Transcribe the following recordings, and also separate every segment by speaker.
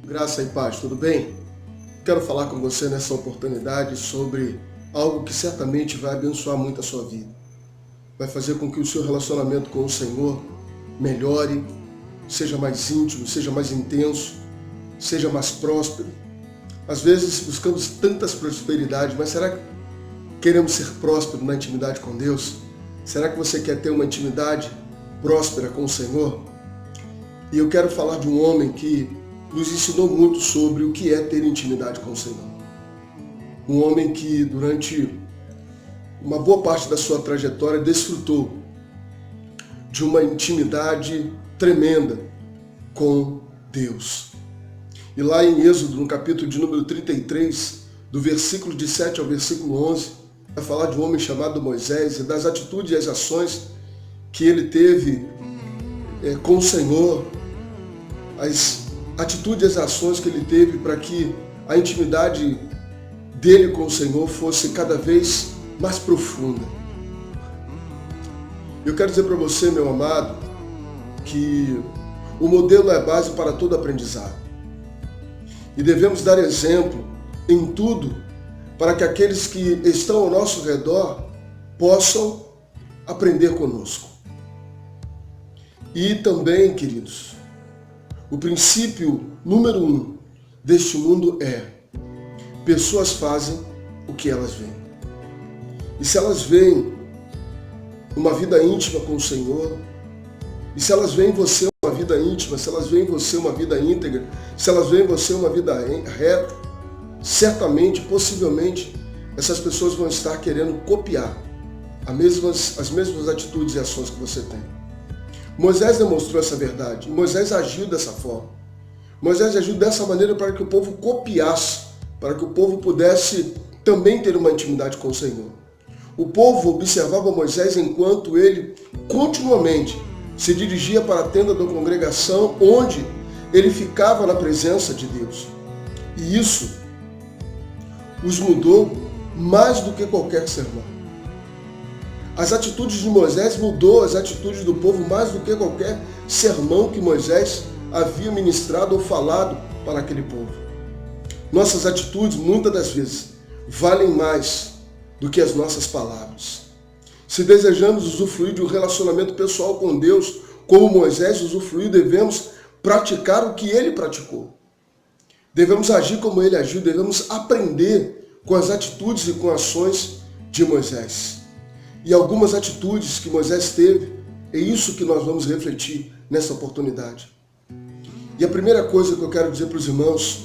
Speaker 1: Graça e paz, tudo bem? Quero falar com você nessa oportunidade sobre algo que certamente vai abençoar muito a sua vida. Vai fazer com que o seu relacionamento com o Senhor melhore, seja mais íntimo, seja mais intenso, seja mais próspero. Às vezes buscamos tantas prosperidades, mas será que queremos ser prósperos na intimidade com Deus? Será que você quer ter uma intimidade próspera com o Senhor? E eu quero falar de um homem que nos ensinou muito sobre o que é ter intimidade com o Senhor. Um homem que durante uma boa parte da sua trajetória desfrutou de uma intimidade tremenda com Deus. E lá em Êxodo, no capítulo de número 33, do versículo de 7 ao versículo 11, vai falar de um homem chamado Moisés e das atitudes e as ações que ele teve com o Senhor, as atitudes e as ações que ele teve para que a intimidade dele com o Senhor fosse cada vez mais profunda. Eu quero dizer para você, meu amado, que o modelo é a base para todo aprendizado. E devemos dar exemplo em tudo para que aqueles que estão ao nosso redor possam aprender conosco. E também, queridos, o princípio número 1 deste mundo é: pessoas fazem o que elas veem. E se elas veem uma vida íntima com o Senhor, e se elas veem em você uma vida íntima, se elas veem em você uma vida íntegra, se elas veem em você uma vida reta, certamente, possivelmente, essas pessoas vão estar querendo copiar as mesmas atitudes e ações que você tem. Moisés demonstrou essa verdade. Moisés agiu dessa forma. Moisés agiu dessa maneira para que o povo copiasse, para que o povo pudesse também ter uma intimidade com o Senhor. O povo observava Moisés enquanto ele continuamente se dirigia para a tenda da congregação, onde ele ficava na presença de Deus. E isso os mudou mais do que qualquer sermão. As atitudes de Moisés mudou as atitudes do povo mais do que qualquer sermão que Moisés havia ministrado ou falado para aquele povo. Nossas atitudes, muitas das vezes, valem mais do que as nossas palavras. Se desejamos usufruir de um relacionamento pessoal com Deus, como Moisés usufruiu, devemos praticar o que ele praticou. Devemos agir como ele agiu, devemos aprender com as atitudes e com ações de Moisés. E algumas atitudes que Moisés teve, é isso que nós vamos refletir nessa oportunidade. E a primeira coisa que eu quero dizer para os irmãos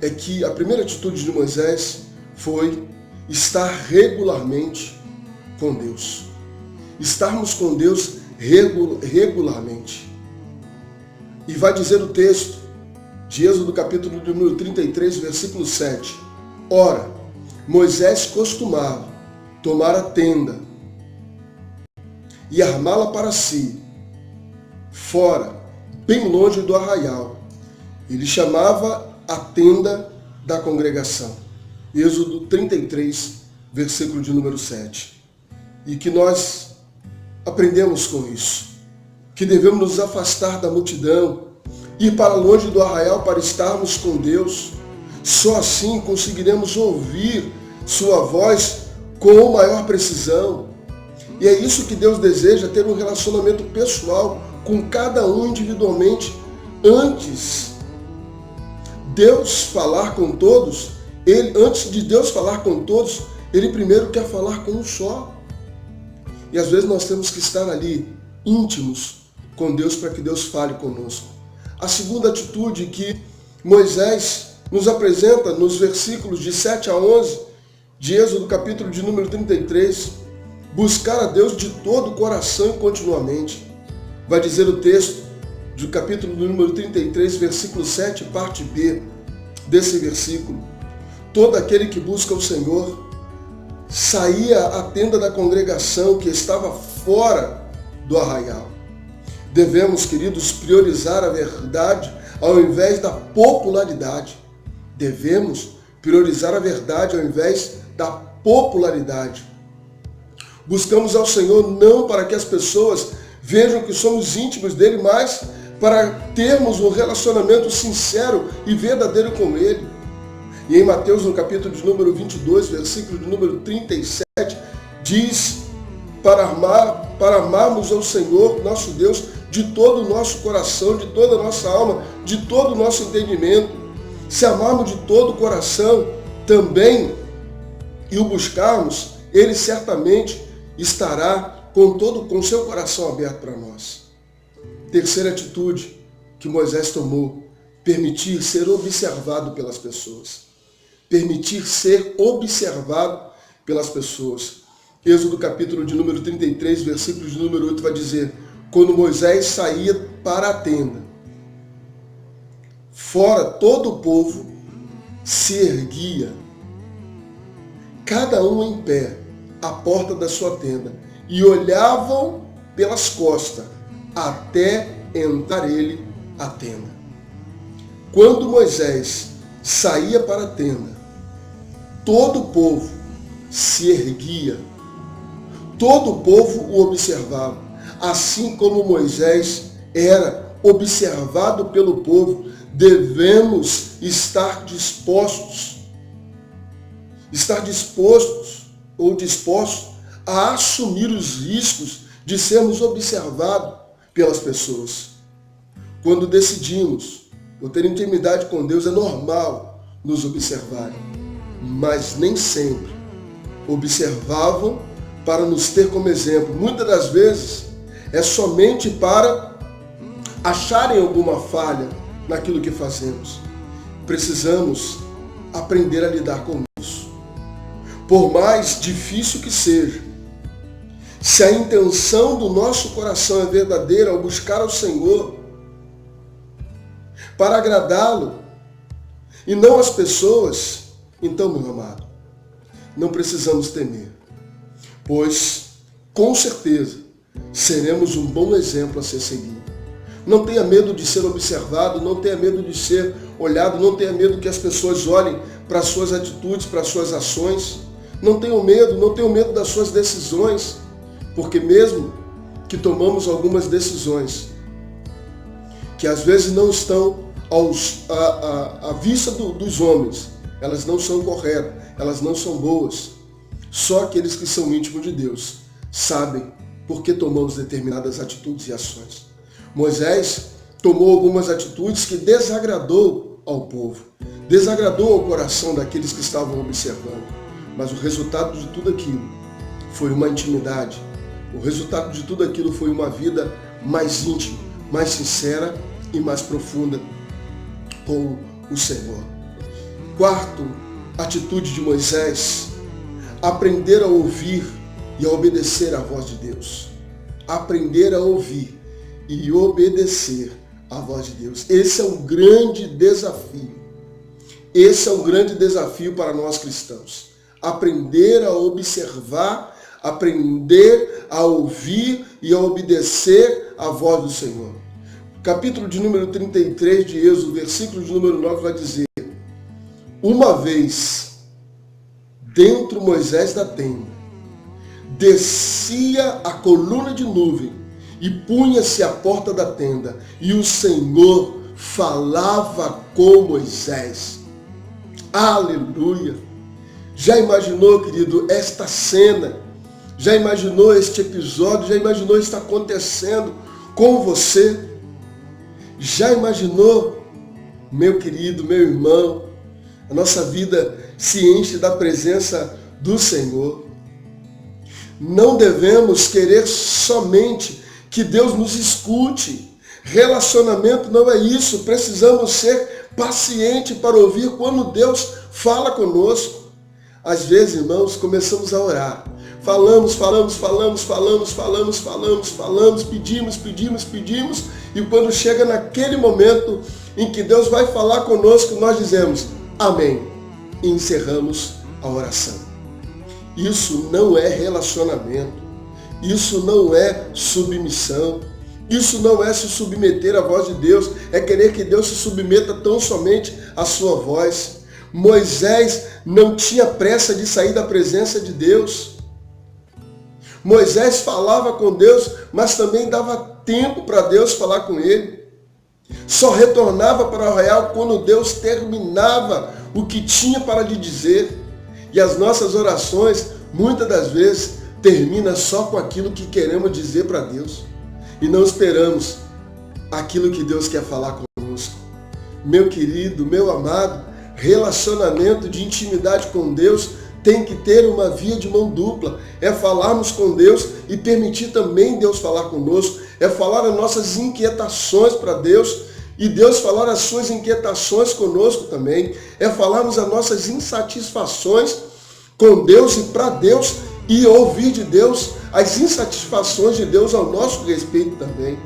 Speaker 1: é que a primeira atitude de Moisés foi estar regularmente com Deus. Estarmos com Deus regularmente. E vai dizer o texto de Êxodo capítulo número 33, versículo 7. Ora, Moisés costumava tomar a tenda e armá-la para si, fora, bem longe do arraial. Ele chamava a tenda da congregação. Êxodo 33, versículo de número 7. E que nós aprendemos com isso, que devemos nos afastar da multidão, ir para longe do arraial para estarmos com Deus. Só assim conseguiremos ouvir sua voz com maior precisão. E é isso que Deus deseja, ter um relacionamento pessoal com cada um individualmente. Antes de Deus falar com todos, Ele primeiro quer falar com um só. E às vezes nós temos que estar ali, íntimos com Deus, para que Deus fale conosco. A segunda atitude que Moisés nos apresenta nos versículos de 7 a 11, de Êxodo capítulo de número 33, buscar a Deus de todo o coração e continuamente. Vai dizer o texto do capítulo do número 33, versículo 7, parte B desse versículo. Todo aquele que busca o Senhor saía à tenda da congregação que estava fora do arraial. Devemos, queridos, priorizar a verdade ao invés da popularidade. Devemos priorizar a verdade ao invés da popularidade. Buscamos ao Senhor não para que as pessoas vejam que somos íntimos dele, mas para termos um relacionamento sincero e verdadeiro com Ele. E em Mateus, no capítulo de número 22, versículo de número 37, diz para amarmos ao Senhor, nosso Deus, de todo o nosso coração, de toda a nossa alma, de todo o nosso entendimento. Se amarmos de todo o coração também e o buscarmos, Ele certamente estará com seu coração aberto para nós. Terceira atitude que Moisés tomou, permitir ser observado pelas pessoas. Permitir ser observado pelas pessoas. Êxodo capítulo de número 33, versículo de número 8 vai dizer: quando Moisés saía para a tenda, fora todo o povo se erguia, cada um em pé, à porta da sua tenda, e olhavam pelas costas, até entrar ele à tenda. Quando Moisés saía para a tenda, todo o povo se erguia, todo o povo o observava. Assim como Moisés era observado pelo povo, devemos estar dispostos a assumir os riscos de sermos observados pelas pessoas. Quando decidimos ou ter intimidade com Deus, é normal nos observarem, mas nem sempre observavam para nos ter como exemplo. Muitas das vezes é somente para acharem alguma falha naquilo que fazemos. Precisamos aprender a lidar com isso. Por mais difícil que seja, se a intenção do nosso coração é verdadeira ao buscar ao Senhor, para agradá-lo, e não as pessoas, então, meu amado, não precisamos temer, pois, com certeza, seremos um bom exemplo a ser seguido. Não tenha medo de ser observado, não tenha medo de ser olhado, não tenha medo que as pessoas olhem para as suas atitudes, para as suas ações. Não tenha medo das suas decisões, porque mesmo que tomamos algumas decisões que às vezes não estão à vista dos homens, elas não são corretas, elas não são boas. Só aqueles que são íntimos de Deus sabem por que tomamos determinadas atitudes e ações. Moisés tomou algumas atitudes que desagradou ao povo, desagradou ao coração daqueles que estavam observando. Mas o resultado de tudo aquilo foi uma intimidade. O resultado de tudo aquilo foi uma vida mais íntima, mais sincera e mais profunda com o Senhor. Quarto, atitude de Moisés: aprender a ouvir e a obedecer à voz de Deus. Aprender a ouvir e obedecer à voz de Deus. Esse é um grande desafio. Esse é um grande desafio para nós cristãos. Aprender a observar, aprender a ouvir e a obedecer à voz do Senhor. Capítulo de número 33 de Êxodo, versículo de número 9 vai dizer: uma vez dentro Moisés da tenda, descia a coluna de nuvem e punha-se à porta da tenda, e o Senhor falava com Moisés. Aleluia! Já imaginou, querido, esta cena? Já imaginou este episódio? Já imaginou isso acontecendo com você? Já imaginou, meu querido, meu irmão, a nossa vida se enche da presença do Senhor? Não devemos querer somente que Deus nos escute. Relacionamento não é isso. Precisamos ser pacientes para ouvir quando Deus fala conosco. Às vezes, irmãos, começamos a orar. Falamos, pedimos. E quando chega naquele momento em que Deus vai falar conosco, nós dizemos amém. E encerramos a oração. Isso não é relacionamento. Isso não é submissão. Isso não é se submeter à voz de Deus. É querer que Deus se submeta tão somente à sua voz. Moisés não tinha pressa de sair da presença de Deus. Moisés falava com Deus, mas também dava tempo para Deus falar com ele. Só retornava para o arraial quando Deus terminava o que tinha para lhe dizer. E as nossas orações, muitas das vezes, terminam só com aquilo que queremos dizer para Deus. E não esperamos aquilo que Deus quer falar conosco. Meu querido, meu amado, relacionamento de intimidade com Deus tem que ter uma via de mão dupla. É falarmos com Deus e permitir também Deus falar conosco. É falar as nossas inquietações para Deus e Deus falar as suas inquietações conosco também. É falarmos as nossas insatisfações com Deus e para Deus e ouvir de Deus as insatisfações de Deus ao nosso respeito também.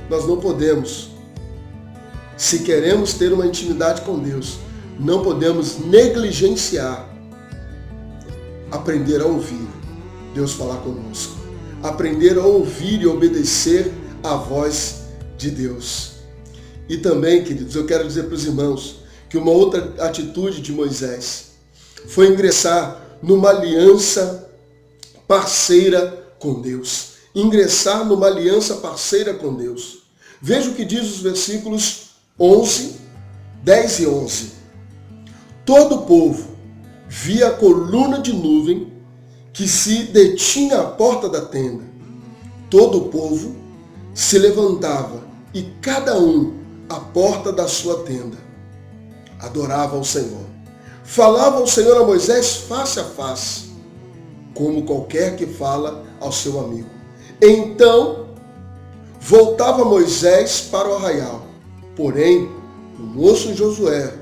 Speaker 1: Nós não podemos, se queremos ter uma intimidade com Deus, não podemos negligenciar aprender a ouvir Deus falar conosco. Aprender a ouvir e obedecer à voz de Deus. E também, queridos, eu quero dizer para os irmãos que uma outra atitude de Moisés foi ingressar numa aliança parceira com Deus. Ingressar numa aliança parceira com Deus. Veja o que diz os versículos 11, 10 e 11. Todo o povo via a coluna de nuvem que se detinha à porta da tenda. Todo o povo se levantava e cada um à porta da sua tenda adorava ao Senhor. Falava ao Senhor a Moisés face a face, como qualquer que fala ao seu amigo. Então voltava Moisés para o arraial. Porém, o moço Josué,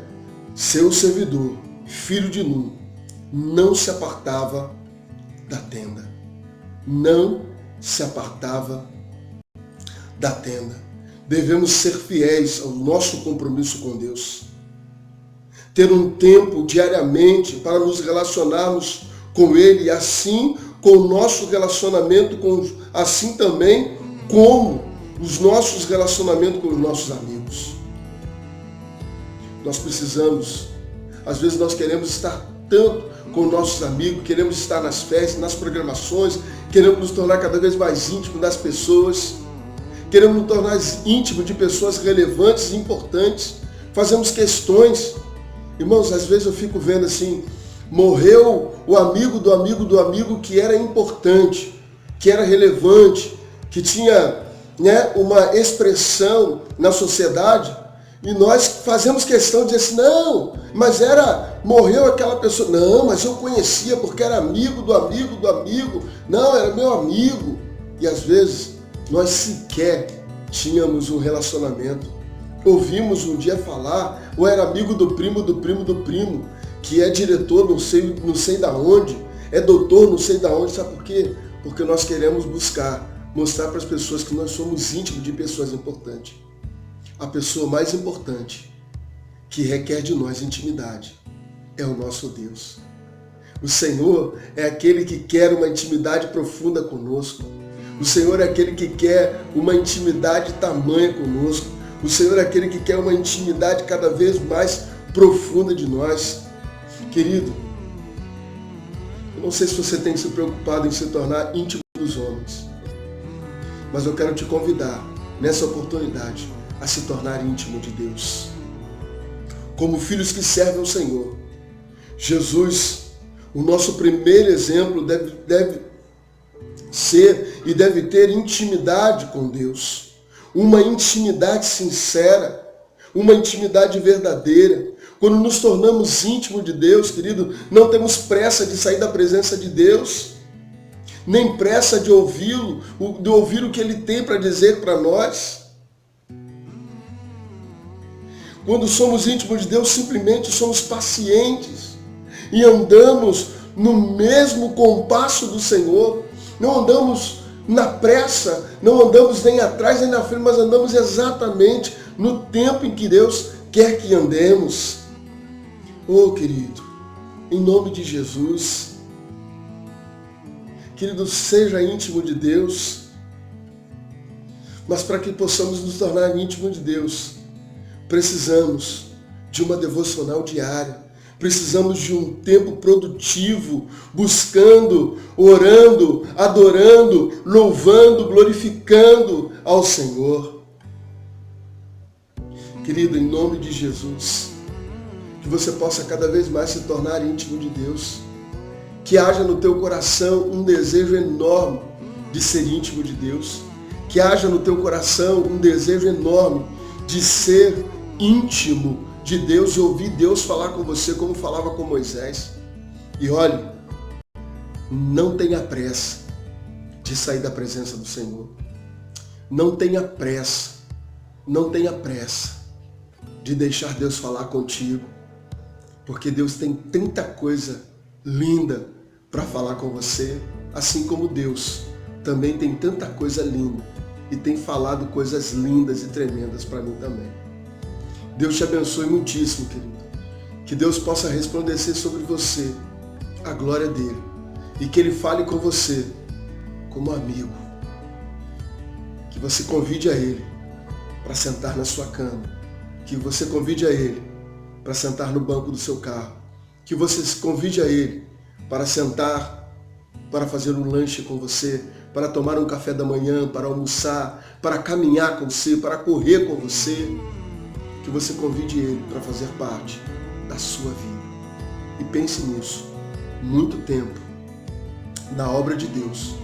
Speaker 1: seu servidor, filho de Nun, não se apartava da tenda. Não se apartava da tenda. Devemos ser fiéis ao nosso compromisso com Deus. Ter um tempo diariamente para nos relacionarmos com Ele, assim com o nosso relacionamento, assim também como os nossos relacionamentos com os nossos amigos. Nós precisamos, às vezes nós queremos estar tanto com nossos amigos, queremos estar nas festas, nas programações, queremos nos tornar cada vez mais íntimos das pessoas, queremos nos tornar íntimos de pessoas relevantes e importantes, fazemos questões. Irmãos, às vezes eu fico vendo assim, morreu o amigo do amigo do amigo que era importante, que era relevante, que tinha, uma expressão na sociedade, e nós fazemos questão de dizer assim, não, mas morreu aquela pessoa. Não, mas eu conhecia porque era amigo do amigo do amigo. Não, era meu amigo. E às vezes nós sequer tínhamos um relacionamento. Ouvimos um dia falar, ou era amigo do primo do primo do primo, que é diretor não sei da onde, é doutor não sei da onde. Sabe por quê? Porque nós queremos mostrar para as pessoas que nós somos íntimos de pessoas importantes. A pessoa mais importante que requer de nós intimidade é o nosso Deus. O Senhor é aquele que quer uma intimidade profunda conosco. O Senhor é aquele que quer uma intimidade tamanha conosco. O Senhor é aquele que quer uma intimidade cada vez mais profunda de nós. Querido, eu não sei se você tem se preocupado em se tornar íntimo dos homens, mas eu quero te convidar nessa oportunidade a se tornar íntimo de Deus. Como filhos que servem ao Senhor, Jesus, o nosso primeiro exemplo, deve ser e deve ter intimidade com Deus. Uma intimidade sincera, uma intimidade verdadeira. Quando nos tornamos íntimos de Deus, querido, não temos pressa de sair da presença de Deus, nem pressa de ouvi-lo, de ouvir o que Ele tem para dizer para nós. Quando somos íntimos de Deus, simplesmente somos pacientes e andamos no mesmo compasso do Senhor. Não andamos na pressa, não andamos nem atrás nem na frente, mas andamos exatamente no tempo em que Deus quer que andemos. Oh, querido, em nome de Jesus, querido, seja íntimo de Deus, mas para que possamos nos tornar íntimos de Deus, precisamos de uma devocional diária, precisamos de um tempo produtivo, buscando, orando, adorando, louvando, glorificando ao Senhor. Querido, em nome de Jesus, que você possa cada vez mais se tornar íntimo de Deus. Que haja no teu coração um desejo enorme de ser íntimo de Deus. Que haja no teu coração um desejo enorme de ser íntimo de Deus e ouvir Deus falar com você como falava com Moisés. E olhe, não tenha pressa de sair da presença do Senhor. Não tenha pressa de deixar Deus falar contigo, porque Deus tem tanta coisa linda para falar com você, assim como Deus também tem tanta coisa linda e tem falado coisas lindas e tremendas para mim também. Deus te abençoe muitíssimo, querido. Que Deus possa resplandecer sobre você a glória dele e que ele fale com você como amigo. Que você convide a ele para sentar na sua cama. Que você convide a ele para sentar no banco do seu carro. Que você se convide a ele para sentar, para fazer um lanche com você, para tomar um café da manhã, para almoçar, para caminhar com você, para correr com você. Que você convide ele para fazer parte da sua vida. E pense nisso. Muito tempo na obra de Deus,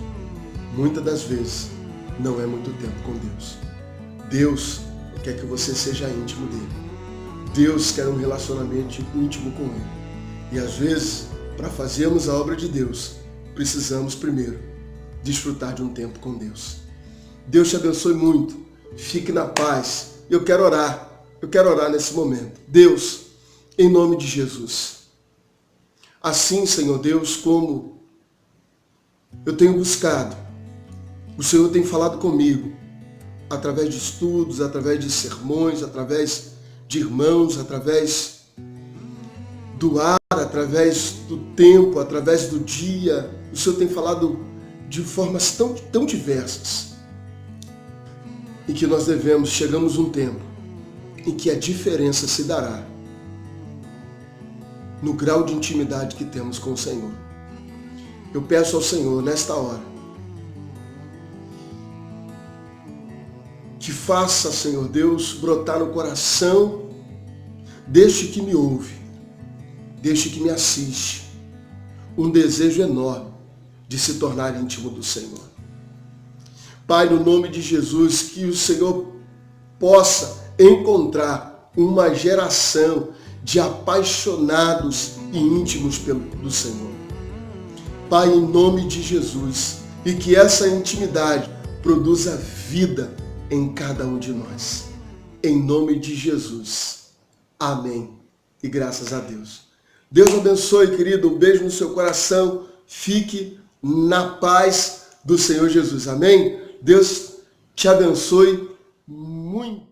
Speaker 1: muitas das vezes, não é muito tempo com Deus. Deus quer que você seja íntimo dele. Deus quer um relacionamento íntimo com ele. E às vezes, para fazermos a obra de Deus, precisamos primeiro desfrutar de um tempo com Deus. Deus te abençoe muito. Fique na paz. Eu quero orar nesse momento. Deus, em nome de Jesus. Assim, Senhor Deus, como eu tenho buscado, o Senhor tem falado comigo, através de estudos, através de sermões, através de irmãos, através do ar, através do tempo, através do dia. O Senhor tem falado de formas tão diversas, em que nós chegamos um tempo em que a diferença se dará no grau de intimidade que temos com o Senhor. Eu peço ao Senhor, nesta hora, que faça, Senhor Deus, brotar no coração deste que me ouve, deste que me assiste, um desejo enorme de se tornar íntimo do Senhor. Pai, no nome de Jesus, que o Senhor possa encontrar uma geração de apaixonados e íntimos do Senhor. Pai, em nome de Jesus, e que essa intimidade produza vida em cada um de nós. Em nome de Jesus. Amém. E graças a Deus. Deus abençoe, querido. Um beijo no seu coração. Fique na paz do Senhor Jesus. Amém? Deus te abençoe muito.